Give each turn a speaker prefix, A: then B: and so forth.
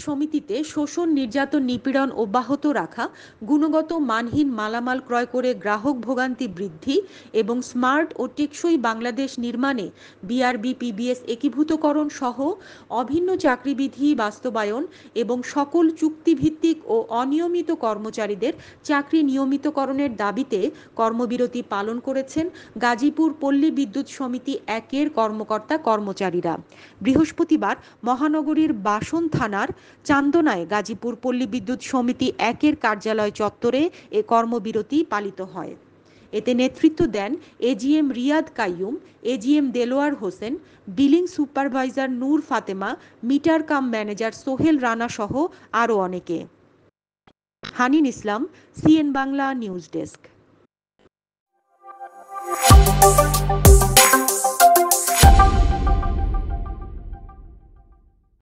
A: সমিতিতে শোষণ, নির্যাতন, নিপীড়ন অব্যাহত রাখা, গুণগত মানহীন মালামাল ক্রয় করে গ্রাহক ভোগান্তি বৃদ্ধি এবং স্মার্ট ও টেকসই বাংলাদেশ নির্মাণে বিআরবি পিবিএস একীভূতকরণ সহ অভিন্ন চাকরিবিধি বাস্তবায়ন এবং সকল চুক্তিভিত্তিক ও অনিয়মিত কর্মচারীদের চাকরি নিয়মিতকরণের দাবিতে কর্মবিরতি পালন করেছেন গাজীপুর পল্লী বিদ্যুৎ সমিতি ১-এর কর্মকর্তা কর্মচারীরা। বৃহস্পতিবার মহানগরীর বাসন থানার চান্দনায় গাজীপুর পল্লী বিদ্যুৎ সমিতি ১-এর কার্যালয় চত্বরে এ কর্মবিরতি পালিত হয়। এতে নেতৃত্ব দেন AGM Riyad Qayyum, AGM Delwar Hossain, billing supervisor Noor Fatema, meter cum manager Sohel Rana সহ আরও অনেকে। Hanin Islam, CN Bangla news desk.